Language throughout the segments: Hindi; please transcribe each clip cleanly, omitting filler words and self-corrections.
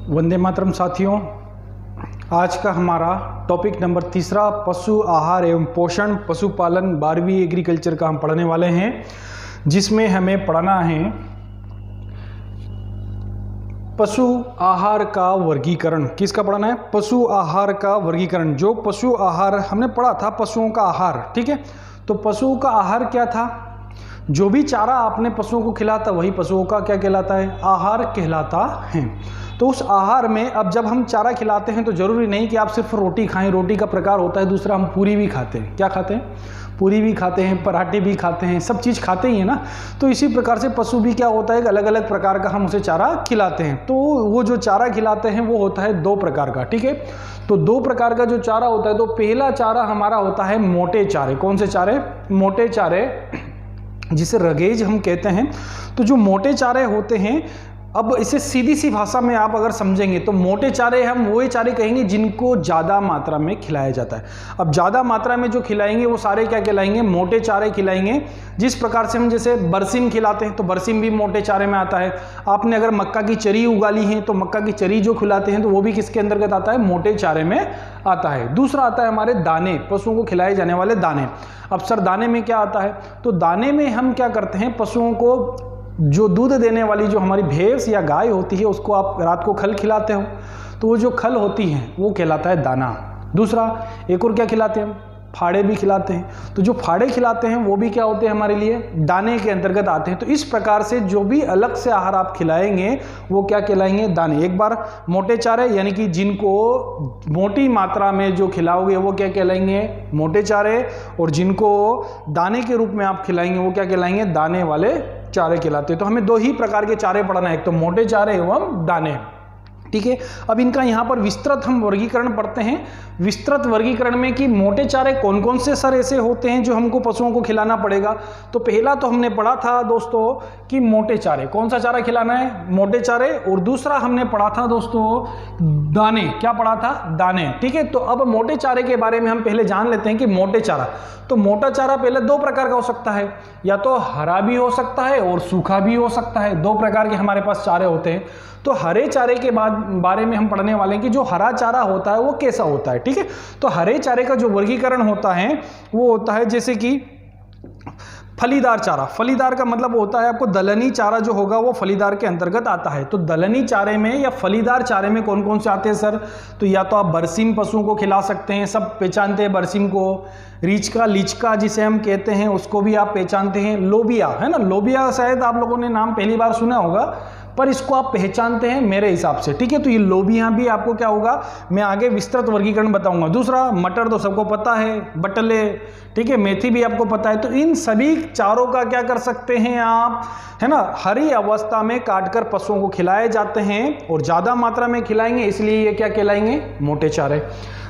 वंदे मातरम साथियों, आज का हमारा टॉपिक नंबर 3 पशु आहार एवं पोषण पशुपालन 12वीं एग्रीकल्चर का हम पढ़ने वाले हैं, जिसमें हमें पढ़ना है पशु आहार का वर्गीकरण। किसका पढ़ना है? पशु आहार का वर्गीकरण। जो पशु आहार हमने पढ़ा था पशुओं का आहार, ठीक है। तो पशुओं का आहार क्या था? जो भी चारा आपने पशुओं को खिलाता वही पशुओं का क्या कहलाता है? आहार कहलाता है। तो उस आहार में अब जब हम चारा खिलाते हैं तो जरूरी नहीं कि आप सिर्फ रोटी खाएं, रोटी का प्रकार होता है दूसरा, हम पूरी भी खाते हैं। क्या खाते हैं? पूरी भी खाते हैं, पराठे भी खाते हैं, सब चीज़ खाते ही है ना। तो इसी प्रकार से पशु भी क्या होता है, अलग अलग प्रकार का हम उसे चारा खिलाते हैं। तो वो जो चारा खिलाते हैं वो होता है 2 प्रकार का, ठीक है। तो 2 प्रकार का जो चारा होता है, तो पहला चारा हमारा होता है मोटे चारे। कौन से चारे? मोटे चारे, जिसे रगेज हम कहते हैं। तो जो मोटे चारे होते हैं, अब इसे सीधी सी भाषा में आप अगर समझेंगे तो मोटे चारे हम वही चारे कहेंगे जिनको ज़्यादा मात्रा में खिलाया जाता है। अब ज़्यादा मात्रा में जो खिलाएंगे वो सारे क्या कहलाएंगे? मोटे चारे खिलाएंगे। जिस प्रकार से हम जैसे बरसीम खिलाते हैं तो बरसीम भी मोटे चारे में आता है। आपने अगर मक्का की चरी उगाली है तो मक्का की चरी जो खिलाते हैं तो वो भी किसके अंतर्गत आता है? मोटे चारे में आता है। दूसरा आता है हमारे दाने, पशुओं को खिलाए जाने वाले दाने। अब सर दाने में क्या आता है? तो दाने में हम क्या करते हैं, पशुओं को जो दूध देने वाली जो हमारी भैंस या गाय होती है उसको आप रात को खल खिलाते हो, तो वो जो खल होती है वो कहलाता है दाना। दूसरा एक और क्या खिलाते हैं? फाड़े भी खिलाते हैं। तो जो फाड़े खिलाते हैं वो भी क्या होते हैं हमारे लिए? दाने के अंतर्गत आते हैं। तो इस प्रकार से जो भी अलग से आहार आप खिलाएंगे वो क्या कहलाएंगे? दाने। एक बार मोटे चारे यानी कि जिनको मोटी मात्रा में जो खिलाओगे वो क्या कहलाएंगे? मोटे चारे। और जिनको दाने के रूप में आप खिलाएंगे वो क्या कहलाएंगे? दाने वाले चारे खिलाते हैं। तो हमें 2 ही प्रकार के चारे पढ़ना है, एक तो मोटे चारे एवं दाने, ठीक है। अब इनका यहाँ पर विस्तृत हम वर्गीकरण पढ़ते हैं। विस्तृत वर्गीकरण में कि मोटे चारे कौन कौन से सर ऐसे होते हैं जो हमको पशुओं को खिलाना पड़ेगा। तो पहला तो हमने पढ़ा था दोस्तों कि मोटे चारे, कौन सा चारा खिलाना है? मोटे चारे। और दूसरा हमने पढ़ा था दोस्तों दाने। क्या पढ़ा था? दाने, ठीक है। तो अब मोटे चारे के बारे में हम पहले जान लेते हैं कि मोटे चारा, तो मोटा चारा पहले 2 प्रकार का हो सकता है, या तो हरा भी हो सकता है और सूखा भी हो सकता है। 2 प्रकार के हमारे पास चारे होते हैं। तो हरे चारे के बारे में हम पढ़ने वाले हैं कि जो हरा चारा होता है वो कैसा होता है, ठीक है। तो हरे चारे का जो वर्गीकरण होता है वो होता है जैसे कि फलीदार चारा। फलीदार का मतलब होता है आपको दलहनी चारा जो होगा वो फलीदार के अंतर्गत आता है। तो दलहनी चारे में या फलीदार चारे में कौन कौन से आते हैं सर? तो या तो आप बरसीम पशुओं को खिला सकते हैं, सब पहचानते हैं बरसीम को। रीचका, लीचका जिसे हम कहते हैं उसको भी आप पहचानते हैं। लोबिया है ना, लोबिया शायद आप लोगों ने नाम पहली बार सुना होगा, पर इसको आप पहचानते हैं मेरे हिसाब से, ठीक है। तो ये लोबिया भी आपको क्या होगा, मैं आगे विस्तृत वर्गीकरण बताऊंगा। दूसरा मटर तो सबको पता है, बटले, ठीक है। मेथी भी आपको पता है। तो इन सभी चारों का क्या कर सकते हैं आप, है ना, हरी अवस्था में काटकर पशुओं को खिलाए जाते हैं और ज्यादा मात्रा में खिलाएंगे, इसलिए ये क्या कहलाएंगे? मोटे चारे।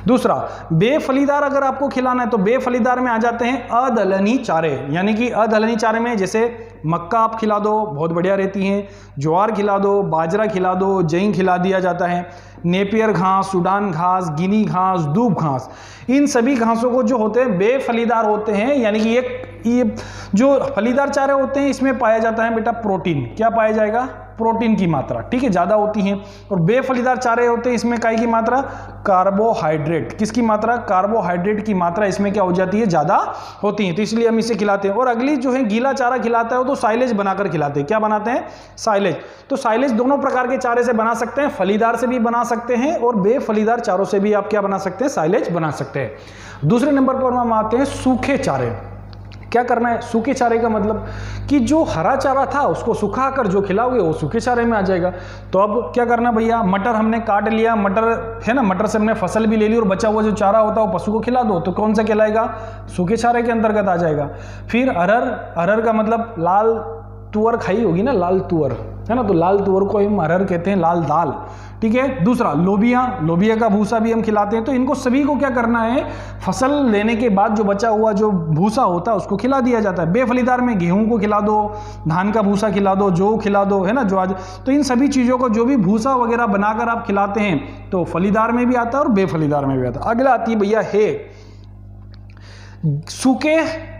दूसरा बेफलीदार अगर आपको खिलाना है तो बेफलीदार में आ जाते हैं अदलहनी चारे। यानी कि अदलहनी चारे में जैसे मक्का आप खिला दो, बहुत बढ़िया रहती हैं। ज्वार खिला दो, बाजरा खिला दो, जई खिला दिया जाता है। नेपियर घास, सूडान घास, गिनी घास, दूब घास, इन सभी घासों को जो होते हैं बेफलीदार होते हैं। यानी कि ये जो फलीदार चारे होते हैं इसमें पाया जाता है बेटा प्रोटीन। क्या पाया जाएगा? प्रोटीन की मात्रा, ठीक है, ज़्यादा होती है। और बेफलीदार चारे होते हैं इसमें काय की मात्रा? कार्बोहाइड्रेट। किसकी मात्रा? कार्बोहाइड्रेट की मात्रा इसमें क्या हो जाती है? ज़्यादा होती है। तो इसलिए हम इसे खिलाते हैं। और अगली जो है गीला चारा खिलाता है वो तो साइलेज बनाकर खिलाते हैं। क्या बनाते हैं? साइलेज। तो साइलेज दोनों प्रकार के चारे से बना सकते हैं, फलीदार से भी बना सकते हैं और बेफलीदार चारों से भी आप क्या बना सकते हैं? साइलेज बना सकते हैं। दूसरे नंबर पर हम आते हैं सूखे चारे। क्या करना है? सूखे चारे का मतलब कि जो हरा चारा था उसको सुखाकर जो खिलाओगे वो सूखे चारे में आ जाएगा। तो अब क्या करना भैया, मटर हमने काट लिया, मटर है ना, मटर से हमने फसल भी ले ली और बचा हुआ जो चारा होता है वो पशु को खिला दो, तो कौन सा कहलाएगा? सूखे चारे के अंतर्गत आ जाएगा। फिर अरहर, अरहर का मतलब लाल तुअर खाई होगी ना, लाल तुअर, है ना, तो लाल तुअर को हम अरहर कहते हैं, लाल दाल, ठीक है। दूसरा लोबिया, लोबिया का भूसा भी हम खिलाते हैं। तो इनको सभी को क्या करना है? फसल लेने के बाद जो बचा हुआ जो भूसा होता है उसको खिला दिया जाता है। बेफलीदार में गेहूं को खिला दो, धान का भूसा खिला दो, जौ खिला दो, है ना, जो आज। तो इन सभी चीज़ों को जो भी भूसा वगैरह बनाकर आप खिलाते हैं तो फलीदार में भी आता है और बेफलीदार में भी आता है। अगला आती है भैया है सूखे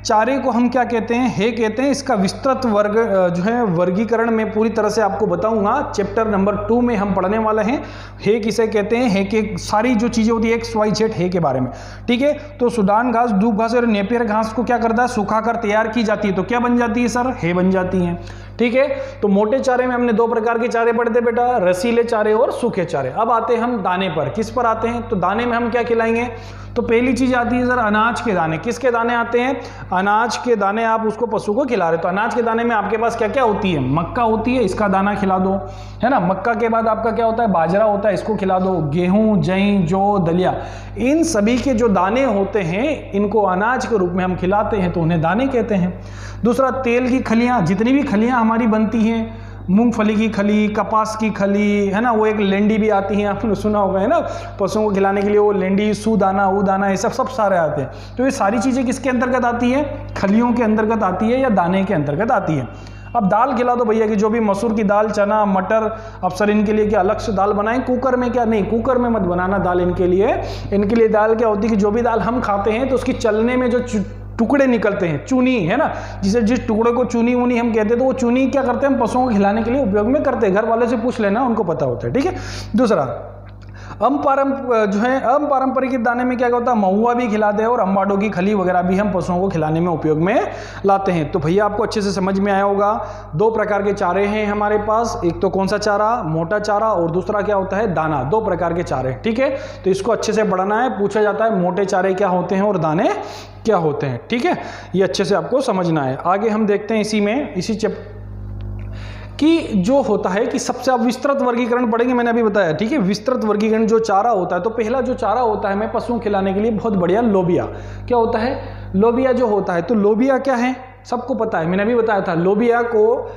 चारे को हम क्या कहते हैं, हे कहते हैं। इसका विस्तृत वर्ग जो है वर्गीकरण में पूरी तरह से आपको बताऊंगा, चैप्टर नंबर 2 में हम पढ़ने वाले हैं। हे किसे कहते हैं, हे के सारी जो चीजें होती है एक्स वाई जेड हे के बारे में, ठीक है। तो सुडान घास, दूब घास और नेपियर घास को क्या करता है, सुखाकर तैयार की जाती है, तो क्या बन जाती है सर, हे बन जाती है, ठीक है। तो मोटे चारे में हमने 2 प्रकार के चारे पढ़ते बेटा, रसीले चारे और सूखे चारे। अब आते हैं हम दाने पर, किस पर आते हैं, तो दाने में हम क्या खिलाएंगे, तो पहली चीज आती है सर अनाज के दाने। किसके दाने आते हैं, अनाज के दाने, आप उसको पशु को खिला रहे, तो अनाज के दाने में आपके पास क्या क्या होती है, मक्का होती है, इसका दाना खिला दो, है ना। मक्का के बाद आपका क्या होता है, बाजरा होता है, इसको खिला दो। गेहूं, जई, जौ, दलिया, इन सभी के जो दाने होते हैं इनको अनाज के रूप में हम खिलाते हैं, तो उन्हें दाने कहते हैं। दूसरा तेल की खलियां, जितनी भी खलियां हमारी बनती हैं, मूंगफली की खली, कपास की खली, है ना, वो एक लेंडी भी आती है, आपने सुना होगा, है ना, पशुओं को खिलाने के लिए वो लेंडी, सूदाना, उदाना, ये सब सारे आते हैं। तो ये सारी चीज़ें किसके अंतर्गत आती है, खलियों के अंतर्गत आती है या दाने के अंतर्गत आती है। अब दाल खिला दो भैया कि जो भी मसूर की दाल, चना, मटर, अब सर इनके लिए क्या अलग से दाल बनाएं, कुकर में, क्या नहीं, कुकर में मत बनाना दाल इनके लिए दाल क्या होती है कि जो भी दाल हम खाते हैं तो उसकी चलने में जो टुकड़े निकलते हैं, चूनी, है ना, जिस टुकड़े को चूनी ऊनी हम कहते हैं, तो वो चूनी क्या करते हैं, हम पशुओं को खिलाने के लिए उपयोग में करते हैं। घर वाले से पूछ लेना, उनको पता होता है, ठीक है। दूसरा अपारंपरिक दाने में क्या होता है, महुआ भी खिलाते हैं और अम्बाडों की खली वगैरह भी हम पशुओं को खिलाने में उपयोग में लाते हैं। तो भैया आपको अच्छे से समझ में आया होगा, 2 प्रकार के चारे हैं हमारे पास, एक तो कौन सा चारा, मोटा चारा, और दूसरा क्या होता है, दाना। 2 प्रकार के चारे, ठीक है। तो इसको अच्छे से पढ़ना है, पूछा जाता है मोटे चारे क्या होते हैं और दाने क्या होते हैं, ठीक है। ये अच्छे से आपको समझना है। आगे हम देखते हैं इसी कि जो होता है कि सबसे आप विस्तृत वर्गीकरण पढ़ेंगे, मैंने अभी बताया, ठीक है। विस्तृत वर्गीकरण जो चारा होता है, तो पहला जो चारा होता है हमें पशुओं खिलाने के लिए बहुत बढ़िया, लोबिया। क्या होता है, लोबिया जो होता है, तो लोबिया क्या है, सबको पता है, मैंने अभी बताया था। लोबिया को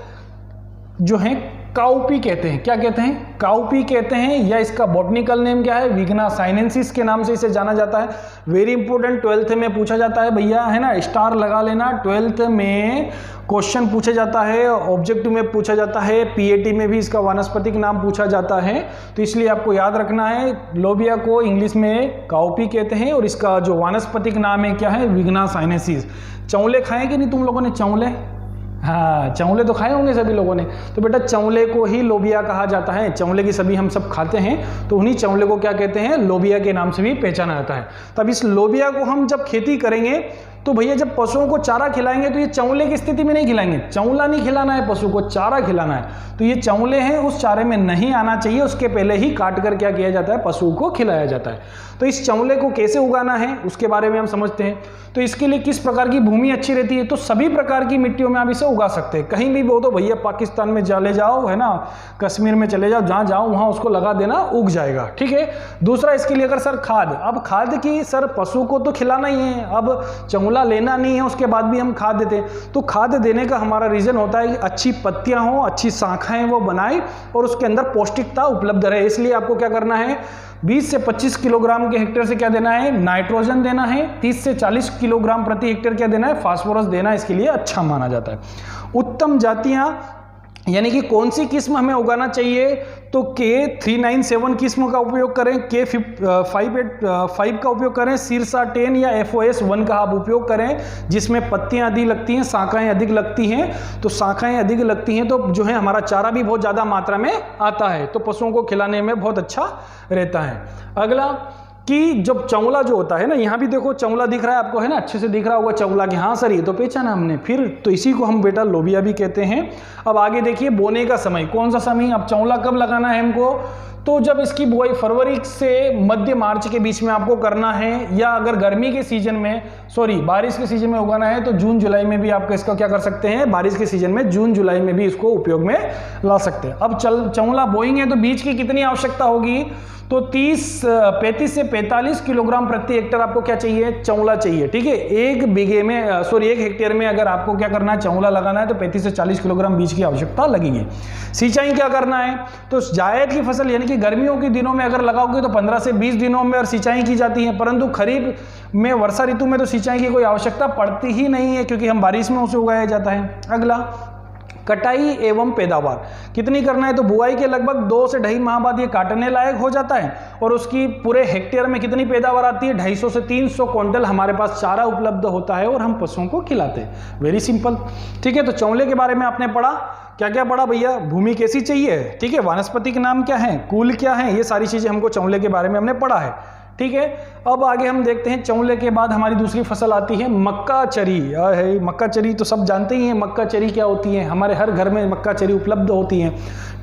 जो है काउपी कहते हैं, क्या कहते हैं, काउपी कहते हैं, या इसका बॉटनिकल नेम क्या है, विग्ना साइनेंसिस के नाम से इसे जाना जाता है। वेरी इंपॉर्टेंट, 12th में पूछा जाता है भैया, है ना, स्टार लगा लेना। 12th में क्वेश्चन पूछा जाता है, ऑब्जेक्टिव में पूछा जाता है, पीएटी में भी इसका वानस्पतिक नाम पूछा जाता है, तो इसलिए आपको याद रखना है। लोबिया को इंग्लिश में काउपी कहते हैं और इसका जो वानस्पतिक नाम है क्या है, विग्ना साइनेंसिस। चौले खाए कि नहीं तुम लोगों ने, चौले, हाँ चौले तो खाए होंगे सभी लोगों ने, तो बेटा चौले को ही लोबिया कहा जाता है। चौले की सभी हम सब खाते हैं, तो उन्हीं चौले को क्या कहते हैं, लोबिया के नाम से भी पहचाना जाता है। तब इस लोबिया को हम जब खेती करेंगे तो भैया जब पशुओं को चारा खिलाएंगे तो ये चौले की स्थिति में नहीं खिलाएंगे, चौला नहीं खिलाना है पशु को, चारा खिलाना है। तो ये चौले हैं उस चारे में नहीं आना चाहिए, उसके पहले ही काट कर क्या किया जाता है, पशु को खिलाया जाता है। तो इस चौले को कैसे उगाना है उसके बारे में हम समझते हैं। तो इसके लिए किस प्रकार की भूमि अच्छी रहती है, तो सभी प्रकार की मिट्टियों में आप इसे उगा सकते हैं। कहीं भी वो तो भैया पाकिस्तान में चले जाओ, है ना, कश्मीर में चले जाओ, जहाँ जाओ वहाँ उसको लगा देना, उग जाएगा, ठीक है। दूसरा इसके लिए अगर सर खाद, अब खाद की सर पशु को तो खिलाना ही है, अब चौला लेना नहीं है, उसके बाद भी हम खाद देते हैं। तो खाद देने का हमारा रीजन होता है कि अच्छी पत्तियां हो, अच्छी शाखाएं वो बनाए और उसके अंदर पौष्टिकता उपलब्ध रहे। इसलिए आपको क्या करना है, 20 से 25 किलोग्राम के हेक्टेयर से क्या देना है, नाइट्रोजन देना है। 30 से 40 किलोग्राम प्रति हेक्टेयर क्या देना है, फास्फोरस देना है। इसके लिए अच्छा माना जाता है। उत्तम जातियां यानी कि कौन सी किस्म हमें उगाना चाहिए, तो K397 किस्म का उपयोग करें, K585 का उपयोग करें, सिरसा 10 या FOS1 का आप उपयोग करें, जिसमें पत्तियां अधिक लगती हैं, शाखाएं अधिक लगती हैं। तो शाखाएं अधिक लगती हैं तो जो है हमारा चारा भी बहुत ज़्यादा मात्रा में आता है, तो पशुओं को खिलाने में बहुत अच्छा रहता है। अगला कि जब चौला जो होता है ना, यहाँ भी देखो चौला दिख रहा है आपको, है ना, अच्छे से दिख रहा होगा चौला कि हाँ सर ये तो पहचाना हमने, फिर तो इसी को हम बेटा लोबिया भी कहते हैं। अब आगे देखिए बोने का समय, कौन सा समय, अब चौला कब लगाना है हमको, तो जब इसकी बुआई फरवरी से मध्य मार्च के बीच में आपको करना है, या अगर गर्मी के सीजन में, बारिश के सीजन में उगाना है तो जून जुलाई में भी आपको इसका क्या कर सकते हैं, बारिश के सीजन में जून जुलाई में भी इसको उपयोग में ला सकते हैं। अब चौला बोएंगे तो बीज की कितनी आवश्यकता होगी, तो 35 से 45 किलोग्राम प्रति हेक्टेयर आपको क्या चाहिए, चौला चाहिए, ठीक है। एक हेक्टेयर में अगर आपको क्या करना है, चौला लगाना है तो 35 से 40 किलोग्राम बीज की आवश्यकता लगेगी। सिंचाई क्या करना है, तो जायद की फसल यानी कि गर्मियों के दिनों में अगर लगाओगे तो 15 से 20 दिनों में और सिंचाई की जाती है, परंतु खरीफ में, वर्षा ऋतु में तो सिंचाई की कोई आवश्यकता पड़ती ही नहीं है, क्योंकि हम बारिश में उसे उगाया जाता है। अगला कटाई एवं पैदावार कितनी करना है, तो बुआई के लगभग 2 से 2.5 माह बाद ये काटने लायक हो जाता है और उसकी पूरे हेक्टेयर में कितनी पैदावार आती है, 250 से 300 क्विंटल हमारे पास चारा उपलब्ध होता है और हम पशुओं को खिलाते हैं। Very simple. ठीक है, तो चौले के बारे में आपने पढ़ा, क्या क्या पढ़ा भैया, भूमि कैसी चाहिए, ठीक है, वानस्पतिक नाम क्या है, कुल क्या है, ये सारी चीजें हमको चौले के बारे में हमने पढ़ा है। ठीक है, अब आगे हम देखते हैं चौले के बाद हमारी दूसरी फसल आती है मक्का चरी। मक्का चरी तो सब जानते ही हैं, मक्का चरी क्या होती है, हमारे हर घर में मक्का चरी उपलब्ध होती है।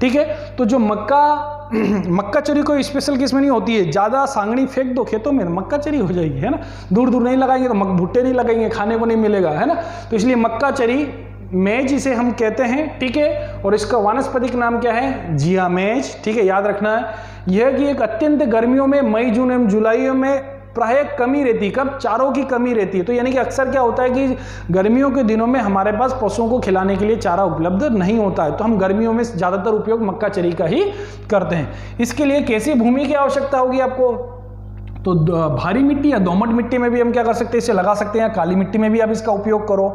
ठीक है, तो जो मक्का चरी कोई स्पेशल किस्म नहीं होती है, ज़्यादा सांगड़ी फेंक दो खेतों में मक्का चरी हो जाएगी, है ना, दूर दूर नहीं लगाएंगे तो भुट्टे नहीं लगाएंगे, खाने को नहीं मिलेगा, है ना। तो इसलिए मक्का चरी मेज इसे हम कहते हैं। ठीक है, और इसका वानस्पतिक नाम क्या है, जिया मेज। ठीक है, याद रखना है यह कि एक अत्यंत गर्मियों में मई जून एवं जुलाई में प्राय कमी रहती, कब, चारों की कमी रहती है। तो यानी कि अक्सर क्या होता है कि गर्मियों के दिनों में हमारे पास पशुओं को खिलाने के लिए चारा उपलब्ध नहीं होता है, तो हम गर्मियों में ज़्यादातर उपयोग मक्का चरी का ही करते हैं। इसके लिए कैसी भूमि की आवश्यकता होगी आपको, तो भारी मिट्टी या दोमट मिट्टी में भी हम क्या कर सकते हैं, इसे लगा सकते हैं, काली मिट्टी में भी आप इसका उपयोग करो।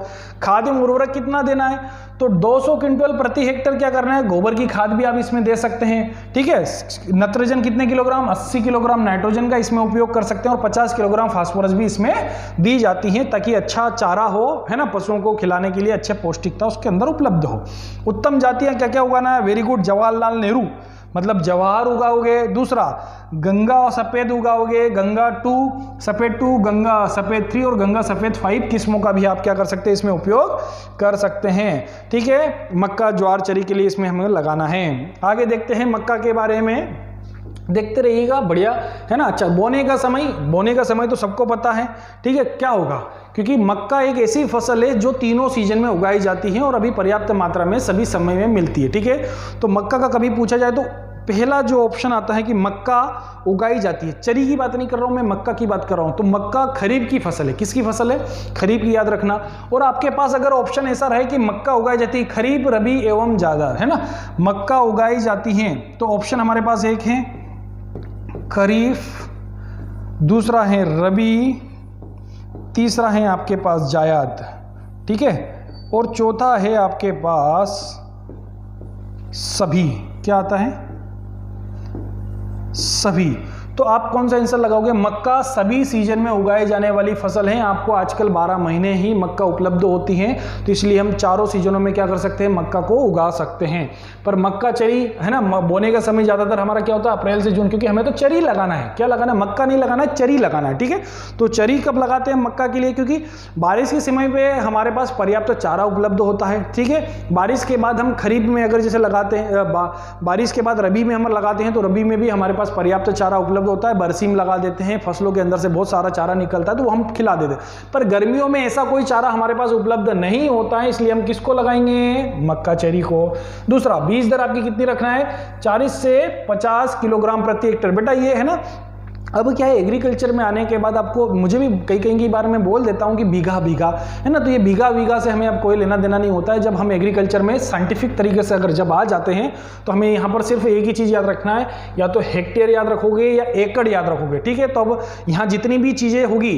खाद एवं उर्वरक कितना देना है, तो 200 क्विंटल प्रति हेक्टेयर क्या करना है, गोबर की खाद भी आप इसमें दे सकते हैं। ठीक है, नाइट्रोजन कितने किलोग्राम, 80 किलोग्राम नाइट्रोजन का इसमें उपयोग कर सकते हैं और 50 किलोग्राम फास्फोरस भी इसमें दी जाती है ताकि अच्छा चारा हो, है ना, पशुओं को खिलाने के लिए अच्छे पौष्टिकता उसके अंदर उपलब्ध हो। उत्तम जातियां क्या क्या उगाना है, वेरी गुड, जवाहरलाल नेहरू मतलब जवाहर उगाओगे, दूसरा गंगा सफ़ेद उगाओगे, गंगा 2, सफ़ेद 2, गंगा सफ़ेद 3 और गंगा सफ़ेद 5 किस्मों का भी आप क्या कर सकते हैं, इसमें उपयोग कर सकते हैं। ठीक है, मक्का ज्वार चरी के लिए इसमें हमें लगाना है। आगे देखते हैं मक्का के बारे में, देखते रहिएगा, बढ़िया है ना। अच्छा, बोने का समय तो सबको पता है। ठीक है, क्या होगा, क्योंकि मक्का एक ऐसी फसल है जो तीनों सीजन में उगाई जाती है और अभी पर्याप्त मात्रा में सभी समय में मिलती है। ठीक है, तो मक्का का कभी पूछा जाए तो पहला जो ऑप्शन आता है कि मक्का उगाई जाती है, चरी की बात नहीं कर रहा हूं मैं, मक्का की बात कर रहा हूं। तो मक्का खरीफ की फसल है, किसकी फसल है, खरीफ की, याद रखना। और आपके पास अगर ऑप्शन ऐसा रहे कि मक्का उगाई जाती है खरीफ, रबी एवं जायद, है ना, मक्का उगाई जाती है, तो ऑप्शन हमारे पास एक है खरीफ, दूसरा है रबी, तीसरा है आपके पास जायद। ठीक है, और चौथा है आपके पास सभी, क्या आता है, सभी। तो आप कौन सा आंसर लगाओगे, मक्का सभी सीजन में उगाए जाने वाली फसल है। आपको आजकल 12 महीने ही मक्का उपलब्ध होती हैं, तो इसलिए हम चारों सीजनों में क्या कर सकते हैं, मक्का को उगा सकते हैं। पर मक्का चरी है ना, बोने का समय ज़्यादातर हमारा क्या होता है, अप्रैल से जून, क्योंकि हमें तो चरी लगाना है, क्या लगाना है, मक्का नहीं लगाना है, चरी लगाना है। ठीक है, तो चरी कब लगाते हैं मक्का के लिए, क्योंकि बारिश के समय पे हमारे पास पर्याप्त चारा उपलब्ध होता है। ठीक है, बारिश के बाद हम खरीफ में अगर जैसे लगाते हैं, बारिश के बाद रबी में हम लगाते हैं, तो रबी में भी हमारे पास पर्याप्त चारा उपलब्ध होता है, बरसीम लगा देते हैं, फसलों के अंदर से बहुत सारा चारा निकलता है तो वो हम खिला देते हैं। पर गर्मियों में ऐसा कोई चारा हमारे पास उपलब्ध नहीं होता है, इसलिए हम किसको लगाएंगे, मक्का चरी को। दूसरा, बीज दर आपकी कितनी रखना है, 40 से 50 किलोग्राम प्रति हेक्टेयर। बेटा ये है ना, अब क्या है, एग्रीकल्चर में आने के बाद आपको, मुझे भी कई की बार मैं बोल देता हूँ कि बीघा है ना, तो ये बीघा से हमें अब कोई लेना देना नहीं होता है। जब हम एग्रीकल्चर में साइंटिफिक तरीके से अगर जब आ जाते हैं तो हमें यहाँ पर सिर्फ एक ही चीज़ याद रखना है, या तो हेक्टेयर याद रखोगे या एकड़ याद रखोगे। ठीक है, तो अब यहाँ जितनी भी चीज़ें होगी,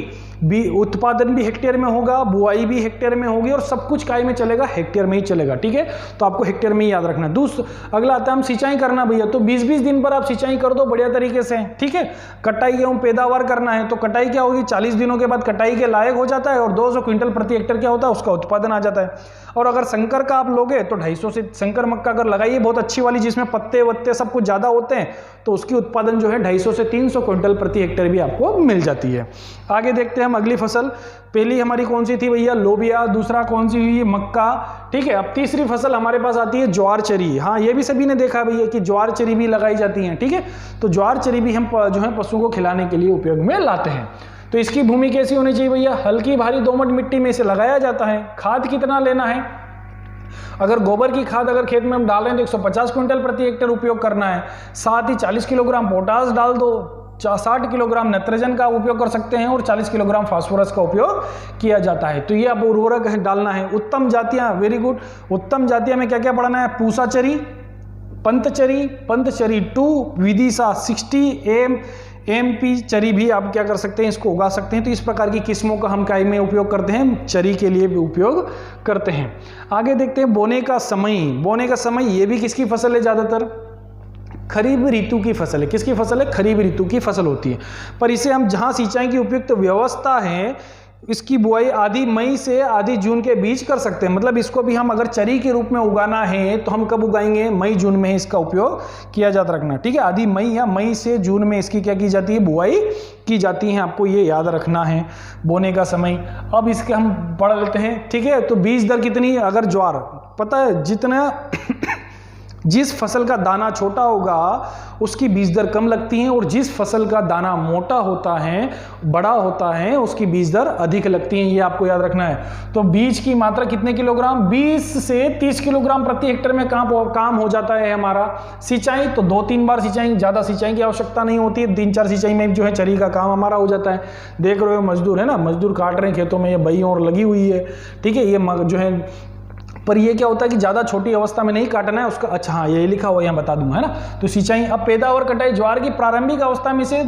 उत्पादन भी हेक्टेयर में होगा, बुआई भी हेक्टेयर में होगी और सब कुछ काय में चलेगा, हेक्टेयर में ही चलेगा। ठीक है, तो आपको हेक्टेयर में ही याद रखना है। दूसरा अगला आता है हम सिंचाई करना भैया, तो 20-20 दिन पर आप सिंचाई कर दो बढ़िया तरीके से। ठीक है, कटाई एवं पैदावार करना है, तो कटाई क्या होगी, 40 दिनों के बाद कटाई के लायक हो जाता है और 200 क्विंटल प्रति हेक्टेयर क्या होता है, उसका उत्पादन आ जाता है। और अगर संकर का आप लोगे तो 250 से, संकर मक्का अगर लगाइए बहुत अच्छी वाली जिसमें पत्ते वत्ते सब कुछ ज़्यादा होते हैं, तो उसकी उत्पादन जो है 250 से 300 क्विंटल प्रति हेक्टेयर भी आपको मिल जाती है। आगे देखते हैं हम अगली फसल, पहली हमारी कौन सी थी भैया, लोबिया, दूसरा कौन सी हुई, मक्का। ठीक है, अब तीसरी फसल हमारे पास आती है ज्वार चरी। हाँ, ये भी सभी ने देखा है भैया कि ज्वार चरी भी लगाई जाती है। ठीक है, तो ज्वार चरी भी हम जो है पशुओं को खिलाने के लिए उपयोग में लाते हैं। तो इसकी भूमि कैसी होनी चाहिए भैया, हल्की भारी दोमट मिट्टी में इसे लगाया जाता है। खाद कितना लेना है, अगर गोबर की खाद अगर खेत में हम डाल रहे हैं तो 150 क्विंटल प्रति हेक्टेयर उपयोग करना है। साथ ही 40 किलोग्राम पोटास डाल दो, 60 किलोग्राम नाइट्रोजन का उपयोग कर सकते हैं और 40 किलोग्राम फास्फोरस का उपयोग किया जाता है। तो ये अब उर्वरक डालना है। उत्तम जातियां, वेरी गुड, उत्तम जातियां में क्या क्या पढ़ना है, पूसा चरी, पंतचरी 2, विदिशा 60, MP चरी भी आप क्या कर सकते हैं, इसको उगा सकते हैं। तो इस प्रकार की किस्मों का हम काय में उपयोग करते हैं, चरी के लिए भी उपयोग करते हैं। आगे देखते हैं बोने का समय। बोने का समय ये भी किसकी फसल है, ज़्यादातर खरीफ ऋतु की फसल है। किसकी फसल है, खरीफ ऋतु की फसल होती है। पर इसे हम जहाँ सिंचाई की उपयुक्त व्यवस्था है, इसकी बुआई आधी मई से आधी जून के बीच कर सकते हैं। मतलब इसको भी हम अगर चरी के रूप में उगाना है तो हम कब उगाएंगे, मई जून में इसका उपयोग किया जाता रखना, ठीक है। आधी मई या मई से जून में इसकी क्या की जाती है, बुआई की जाती है। आपको ये याद रखना है बोने का समय। अब इसके हम पढ़ लेते हैं, ठीक है। तो बीज दर कितनी, अगर ज्वार पता है जितना जिस फसल का दाना छोटा होगा उसकी बीज दर कम लगती है, और जिस फसल का दाना मोटा होता है, बड़ा होता है, उसकी बीज दर अधिक लगती है। ये आपको याद रखना है। तो बीज की मात्रा कितने किलोग्राम, 20 से 30 किलोग्राम प्रति हेक्टेयर में काम हो जाता है हमारा। सिंचाई तो 2-3 बार सिंचाई, ज़्यादा सिंचाई की आवश्यकता नहीं होती है। 3-4 सिंचाई में जो है चरी का काम हमारा हो जाता है। देख रहे हो मजदूर है ना, मजदूर काट रहे हैं खेतों में, ये बई और लगी हुई है, ठीक है। ये जो है, पर ये क्या होता है कि ज़्यादा छोटी अवस्था में नहीं काटना है उसका। अच्छा हाँ, ये लिखा हुआ यहाँ बता दूंगा, है ना। तो सिंचाई, अब पैदावार कटाई। ज्वार की प्रारंभिक अवस्था में से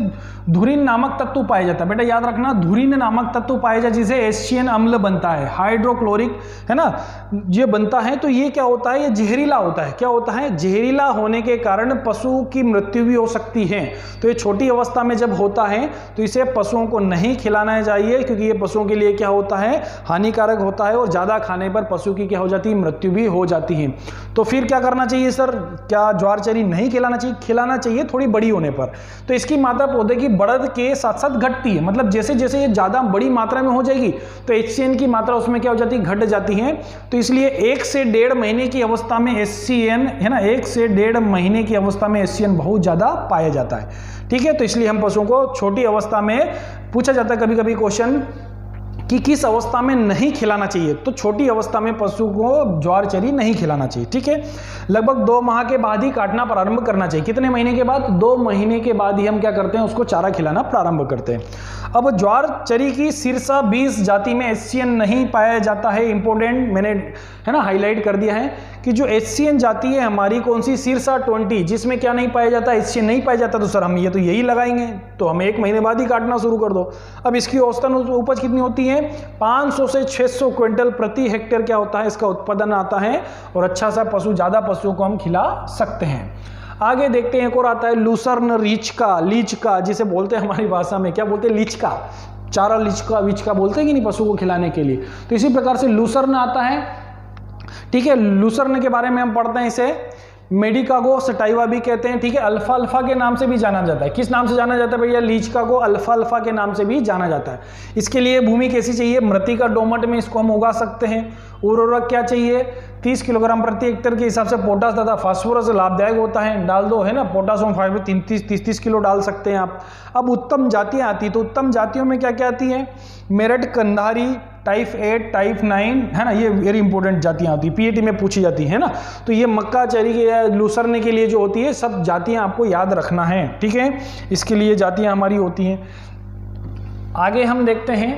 धुरीन नामक तत्व पाया जाता है। बेटा याद रखना, धुरीन नामक तत्व पाया जाता है जिसे एशियन अम्ल बनता है, हाइड्रोक्लोरिक, है ना, ये बनता है। तो ये क्या होता है, ये जहरीला होता है। क्या होता है, जहरीला होने के कारण पशु की मृत्यु भी हो सकती है। तो ये छोटी अवस्था में जब होता है तो इसे पशुओं को नहीं खिलाना चाहिए, क्योंकि ये पशुओं के लिए क्या होता है, हानिकारक होता है, और ज़्यादा खाने पर पशु की क्या हो जाती है, मृत्यु भी हो जाती है। तो फिर क्या करना चाहिए सर, क्या ज्वार चरी नहीं खिलाना चाहिए, खिलाना चाहिए थोड़ी बड़ी होने पर। तो इसकी मात्रा पौधे की बढ़त के साथ साथ घटती है। मतलब जैसे जैसे ये ज़्यादा बड़ी मात्रा में हो जाएगी तो HCN की मात्रा उसमें क्या हो जाती है, घट जाती है। तो इसलिए 1 से 1.5 महीने की अवस्था में HCN, है ना, 1 से 1.5 महीने की अवस्था में HCN बहुत ज़्यादा पाया जाता है, ठीक है। तो इसलिए हम पशुओं को छोटी अवस्था में, पूछा जाता है कभी कभी क्वेश्चन कि किस अवस्था में नहीं खिलाना चाहिए, तो छोटी अवस्था में पशु को ज्वार चरी नहीं खिलाना चाहिए, ठीक है। लगभग 2 माह के बाद ही काटना प्रारंभ करना चाहिए। कितने महीने के बाद, 2 महीने के बाद ही हम क्या करते हैं, उसको चारा खिलाना प्रारंभ करते हैं। अब ज्वार चरी की सिरसा 20 जाति में HCN नहीं पाया जाता है। इंपॉर्टेंट, मैंने, है ना, हाईलाइट कर दिया है कि जो HCN जाति है हमारी कौन सी, सिरसा 20, जिसमें क्या नहीं पाया जाता, HCN नहीं पाया जाता। तो सर हम ये तो यही लगाएंगे, तो हम 1 महीने बाद ही काटना शुरू कर दो। अब इसकी औसतन उपज कितनी होती है, 500 से 600 क्विंटल प्रति हेक्टेयर क्या होता है, इसका उत्पादन आता है। और अच्छा सा पशु, ज़्यादा पशुओं को हम खिला सकते हैं। आगे देखते हैं, एक और आता है लूसर्न रीचका, लीचका जिसे बोलते हैं हमारी भाषा में, क्या बोलते हैं, लीचका, चारा लीचका विचका बोलते हैं कि नहीं पशु को खिलाने के लिए। तो इसी प्रकार से लूसर्न आता है, ठीक है। लूसर्न के बारे में हम पढ़ते हैं, इसे मेडिकागो सटाइवा भी कहते हैं, ठीक है। अल्फा अल्फा के नाम से भी जाना जाता है। किस नाम से जाना जाता है भैया, लीचका को अल्फा अल्फा के नाम से भी जाना जाता है। इसके लिए भूमि कैसी चाहिए, मृतिका दोमट में इसको हम उगा सकते हैं। उर्वरक क्या चाहिए, 30 किलोग्राम प्रति हेक्टेयर के हिसाब से पोटास तथा फास्फोरस लाभदायक होता है, डाल दो, है ना। पोटासियम फाइबर 30 किलो डाल सकते हैं आप। अब उत्तम जातियाँ आती, तो उत्तम जातियों में क्या क्या आती है, मेरठ, कंधारी, टाइप 8, टाइप 9, है ना, ये वेरी इंपॉर्टेंट जातियाँ आती है, PAT में पूछी जाती है ना। तो ये मक्का चरी के या लूसरने के लिए जो होती है, सब जातियाँ आपको याद रखना है, ठीक है। इसके लिए जातियाँ हमारी होती हैं। आगे हम देखते हैं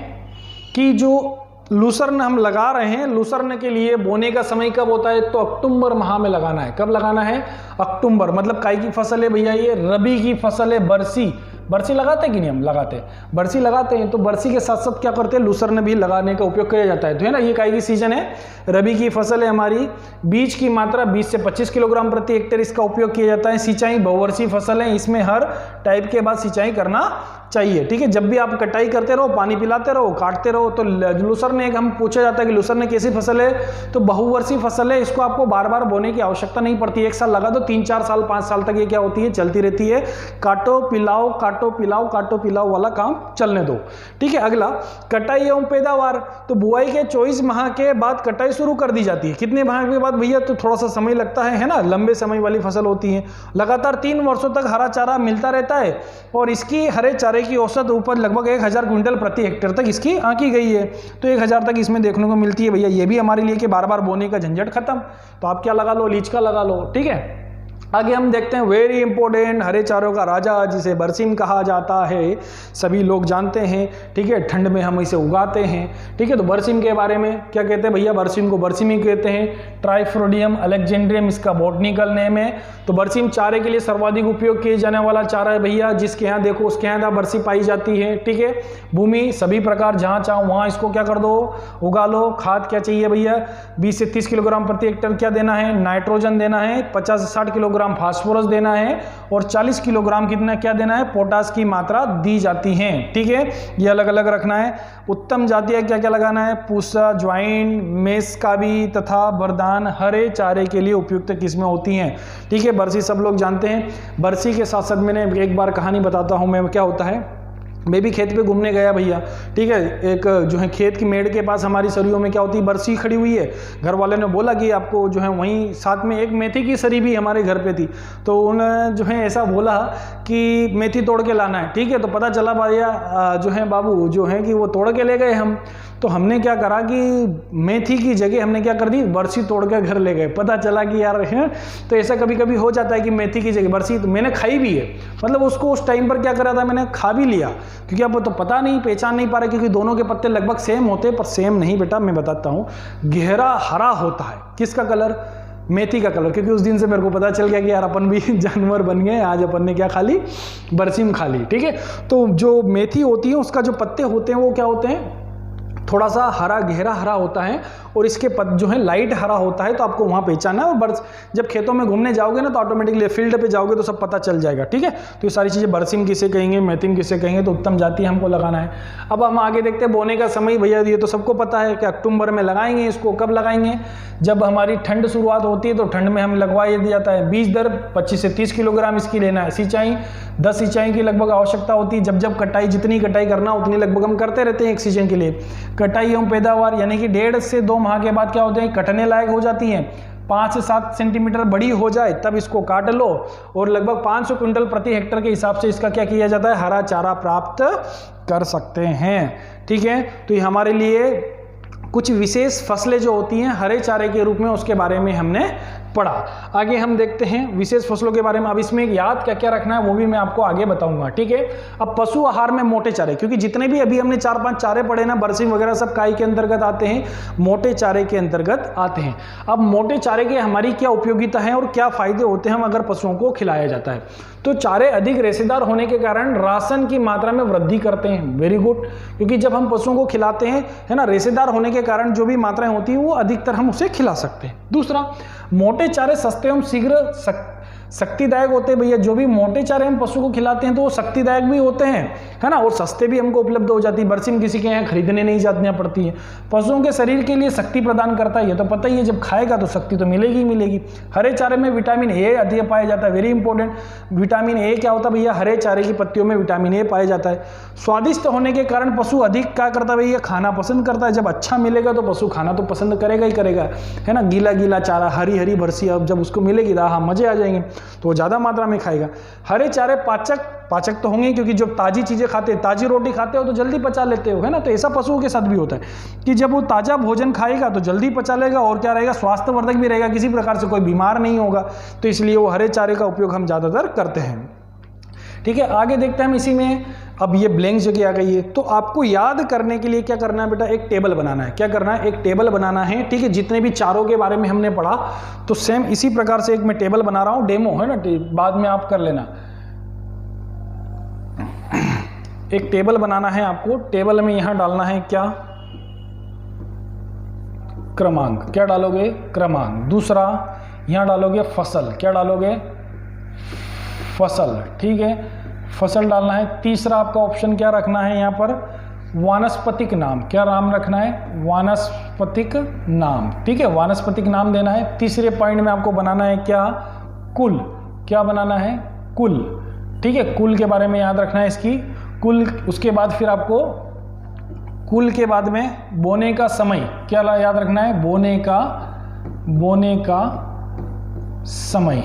कि जो लूसर्न हम लगा रहे हैं, लूसर्न के लिए बोने का समय कब होता है, तो अक्टूबर माह में लगाना है। कब लगाना है, अक्टूबर। मतलब काई की फसल है भैया, ये रबी की फसल है, बरसी। बरसी लगाते हैं कि नहीं, हम लगाते हैं, बरसी लगाते हैं। तो बरसी के साथ साथ क्या करते हैं, लूसर्न भी लगाने का उपयोग किया जाता है। तो है ना, ये काई की सीजन है, रबी की फसल है हमारी। बीज की मात्रा 20 से 25 किलोग्राम प्रति हेक्टेयर इसका उपयोग किया जाता है। सिंचाई बहुवर्षीय फसल है, इसमें हर टाइप के बाद सिंचाई करना चाहिए, ठीक है। जब भी आप कटाई करते रहो, पानी पिलाते रहो, काटते रहो। तो लूसर्न एक हम पूछा जाता है कि लूसर्न कैसी फसल है, तो बहुवर्षीय फसल है। इसको आपको बार बार बोने की आवश्यकता नहीं पड़ती, 1 साल लगा दो, 3-4 साल 5 साल तक ये क्या होती है, चलती रहती है। काटो पिलाओ, काटो पिलाओ, काटो पिलाओ वाला काम चलने दो, ठीक है। अगला कटाई एवं पैदावार, तो बुआई के 24 माह के बाद कटाई शुरू कर दी जाती है। कितने माह के बाद भैया, तो थोड़ा सा समय लगता है ना, लंबे समय वाली फसल होती है। लगातार 3 वर्षों तक हरा चारा मिलता रहता है, और इसकी हरे चारे की औसत उपज लगभग 1000 क्विंटल प्रति हेक्टेयर तक इसकी आंकी गई है। तो 1000 तक इसमें देखने को मिलती है भैया। ये भी हमारे लिए कि बार बार बोने का झंझट खत्म। तो आप क्या लगा लो, लीच का लगा लो, ठीक है। आगे हम देखते हैं वेरी इंपॉर्टेंट, हरे चारों का राजा जिसे बरसीम कहा जाता है, सभी लोग जानते हैं, ठीक है, ठंड में हम इसे उगाते हैं, ठीक है। तो बरसीम के बारे में क्या कहते हैं भैया, बरसीम को बरसीमी कहते हैं, ट्राइफोडियम अलेक्जेंड्रियम इसका बॉटनिकल नेम है। तो बरसीम चारे के लिए सर्वाधिक उपयोग किए जाने वाला चारा है भैया, जिसके यहाँ देखो उसके यहाँ बरसी पाई जाती है, ठीक है। भूमि सभी प्रकार जहाँ चाहो वहाँ इसको क्या कर दो, उगा लो। खाद क्या चाहिए भैया, 20 से 30 किलोग्राम प्रति हेक्टेयर क्या देना है, नाइट्रोजन देना है, 50 से 60 किलोग्राम फास्फोरस देना है और 40 किलोग्राम कितना क्या देना है, पोटास की मात्रा दी जाती है, ठीक है। ये अलग अलग रखना है। उत्तम जातीय क्या क्या लगाना है, पूसा, ज्वाइन, मेस्काबी तथा बरदान हरे चारे के लिए उपयुक्त किस्में होती हैं, ठीक है। बरसी सब लोग जानते हैं। बरसी के साथ साथ मैंने एक बार कहानी बताता हूं मैं, क्या होता है, मैं भी खेत पे घूमने गया भैया, ठीक है। एक जो है खेत की मेड़ के पास हमारी सरियों में क्या होती है, बरसी खड़ी हुई है। घर वाले ने बोला कि आपको जो है वहीं साथ में एक मेथी की सरी भी हमारे घर पे थी, तो उन्होंने जो है ऐसा बोला कि मेथी तोड़ के लाना है, ठीक है। तो पता चला भैया जो है बाबू जो है कि वो तोड़ के ले गए हम, तो हमने क्या करा कि मेथी की जगह हमने क्या कर दी, बरसी तोड़ के घर ले गए। पता चला कि यार है, तो ऐसा कभी कभी हो जाता है कि मेथी की जगह बरसी, तो मैंने खाई भी है, मतलब उसको उस टाइम पर क्या करा था, मैंने खा भी लिया, क्योंकि अब तो पता नहीं, पहचान नहीं पा रहे, क्योंकि दोनों के पत्ते लगभग सेम होते हैं, पर सेम नहीं बेटा, मैं बताता हूँ। गहरा हरा होता है, किसका कलर, मेथी का कलर, क्योंकि उस दिन से मेरे को पता चल गया कि यार अपन भी जानवर बन गए, आज अपन ने क्या खा ली, बरसीम खा ली, ठीक है। तो जो मेथी होती है उसका जो पत्ते होते हैं वो क्या होते हैं, थोड़ा सा हरा, गहरा हरा होता है, और इसके जो है लाइट हरा होता है, तो आपको वहाँ पहचानना है। और जब खेतों में घूमने जाओगे ना तो ऑटोमेटिकली फील्ड पे जाओगे तो सब पता चल जाएगा, ठीक है। तो ये सारी चीज़ें बरसीम किसे कहेंगे, मेथिम किसे कहेंगे, तो उत्तम जाति हमको लगाना है। अब हम आगे देखते हैं बोने का समय भैया, ये तो सबको पता है कि अक्टूबर में लगाएंगे इसको। कब लगाएंगे, जब हमारी ठंड शुरुआत होती है, तो ठंड में हम लगवा दिया जाता है। बीज दर 25 से 30 किलोग्राम इसकी लेना है। सिंचाई 10 सिंचाई की लगभग आवश्यकता होती है। जब कटाई, जितनी कटाई करना उतनी लगभग हम करते रहते हैं एक सीजन के लिए। कटाई एवं पैदावार यानी कि 1.5 से 2 माह के बाद क्या होते हैं, कटने लायक हो जाती हैं। 5 से 7 सेंटीमीटर बड़ी हो जाए तब इसको काट लो, और लगभग 500 क्विंटल प्रति हेक्टेयर के हिसाब से इसका क्या किया जाता है, हरा चारा प्राप्त कर सकते हैं, ठीक है। तो ये हमारे लिए कुछ विशेष फसलें जो होती हैं हरे चारे के रूप में, उसके बारे में हमने पढ़ा। आगे हम देखते हैं विशेष फसलों के बारे में। अब इसमें याद क्या क्या रखना है वो भी मैं आपको आगे बताऊंगा, ठीक है। अब पशु आहार में मोटे चारे, क्योंकि जितने भी अभी हमने 4-5 चारे पढ़े ना, बरसीम वगैरह सब काई के अंतर्गत आते हैं, मोटे चारे के अंतर्गत आते हैं। अब मोटे चारे की हमारी क्या उपयोगिता है और क्या फायदे होते हैं हम अगर पशुओं को खिलाया जाता है। तो चारे अधिक रेशेदार होने के कारण राशन की मात्रा में वृद्धि करते हैं, वेरी गुड, क्योंकि जब हम पशुओं को खिलाते हैं, है ना, रेशेदार होने के कारण जो भी मात्राएं होती है वो अधिकतर हम उसे खिला सकते हैं। दूसरा, मोटे चारे सस्ते एवं शीघ्र शक्तिदायक होते हैं भैया। जो भी मोटे चारे हम पशु को खिलाते हैं तो वो शक्तिदायक भी होते हैं, है ना, और सस्ते भी हमको उपलब्ध हो जाती है। बरसीम किसी के यहाँ खरीदने नहीं जानी पड़ती है। पशुओं के शरीर के लिए शक्ति प्रदान करता है, ये तो पता ही है, जब खाएगा तो शक्ति तो मिलेगी ही मिलेगी। हरे चारे में विटामिन ए अधिक पाया जाता है, वेरी इंपॉर्टेंट। विटामिन ए क्या होता है भैया, हरे चारे की पत्तियों में विटामिन ए पाया जाता है। स्वादिष्ट होने के कारण पशु अधिक क्या करता है भैया, खाना पसंद करता है। जब अच्छा मिलेगा तो पशु खाना तो पसंद करेगा ही करेगा, है ना। गीला गीला चारा, हरी हरी बरसी अब जब उसको मिलेगी तो हाँ मजे आ जाएंगे, तो वो ज़्यादा मात्रा में खाएगा। हरे चारे पाचक तो होंगे, क्योंकि जब ताजी चीज़ें खाते हैं, ताजी रोटी खाते हो तो जल्दी पचा लेते हो, है ना। तो ऐसा पशुओं के साथ भी होता है कि जब वो ताज़ा भोजन खाएगा तो जल्दी पचा लेगा, और क्या रहेगा, स्वास्थ्यवर्धक भी रहेगा, किसी प्रकार से कोई बीमार नहीं होगा। तो इसलिए वो हरे चारे का उपयोग हम ज़्यादातर करते हैं, ठीक है। आगे देखते हैं हम इसी में। अब ये ब्लैंक जगह आ गई है, तो आपको याद करने के लिए क्या करना है बेटा, एक टेबल बनाना है। क्या करना है, एक टेबल बनाना है, ठीक है। जितने भी चारों के बारे में हमने पढ़ा, तो सेम इसी प्रकार से एक मैं टेबल बना रहा हूं, डेमो है ना, बाद में आप कर लेना। एक टेबल बनाना है आपको। टेबल में यहां डालना है क्या, क्रमांक। क्या डालोगे, क्रमांक। दूसरा यहां डालोगे फसल। क्या डालोगे, फसल, ठीक है, फसल डालना है। तीसरा आपका ऑप्शन क्या रखना है यहाँ पर, वानस्पतिक नाम। क्या नाम रखना है, वानस्पतिक नाम, ठीक है, वानस्पतिक नाम देना है। तीसरे पॉइंट में आपको बनाना है क्या, कुल। क्या बनाना है, कुल, ठीक है। कुल के बारे में याद रखना है इसकी, कुल। उसके बाद फिर आपको कुल के बाद में बोने का समय क्या याद रखना है, बोने का समय,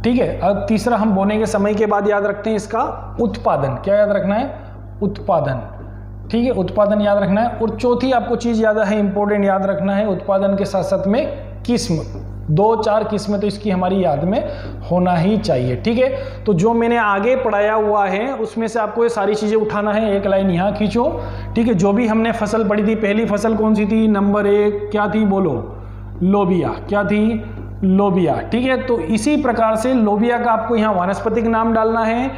ठीक है। अब तीसरा हम बोने के समय के बाद याद रखते हैं इसका उत्पादन। क्या याद रखना है, उत्पादन, ठीक है, उत्पादन याद रखना है। और चौथी आपको चीज याद है, इंपॉर्टेंट याद रखना है, उत्पादन के साथ साथ में किस्म 2-4 किस्में तो इसकी हमारी याद में होना ही चाहिए। ठीक है, तो जो मैंने आगे पढ़ाया हुआ है उसमें से आपको ये सारी चीज़ें उठाना है। एक लाइन यहाँ खींचो। ठीक है, जो भी हमने फसल पढ़ी थी, पहली फसल कौन सी थी, नंबर 1 क्या थी, बोलो, लोबिया। क्या थी, लोबिया। ठीक है, तो इसी प्रकार से लोबिया का आपको यहाँ वानस्पतिक नाम डालना है,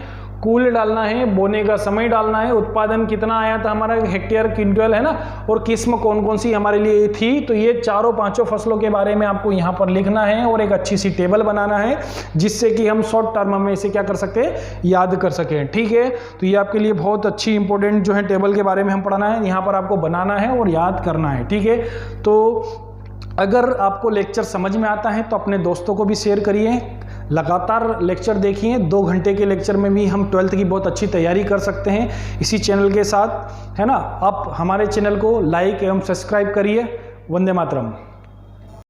कुल डालना है, बोने का समय डालना है, उत्पादन कितना आया था हमारा, हेक्टेयर, क्विंटल, है ना, और किस्म कौन कौन सी हमारे लिए थी। तो ये चारों पांचों फसलों के बारे में आपको यहाँ पर लिखना है और एक अच्छी सी टेबल बनाना है जिससे कि हम शॉर्ट टर्म में इसे क्या कर सकते हैं, याद कर सकें। ठीक है, तो ये आपके लिए बहुत अच्छी इंपॉर्टेंट जो है टेबल के बारे में हम पढ़ाना है, यहाँ पर आपको बनाना है और याद करना है। ठीक है, तो अगर आपको लेक्चर समझ में आता है तो अपने दोस्तों को भी शेयर करिए, लगातार लेक्चर देखिए। 2 घंटे के लेक्चर में भी हम 12th की बहुत अच्छी तैयारी कर सकते हैं इसी चैनल के साथ, है ना। आप हमारे चैनल को लाइक एवं सब्सक्राइब करिए। वंदे मातरम।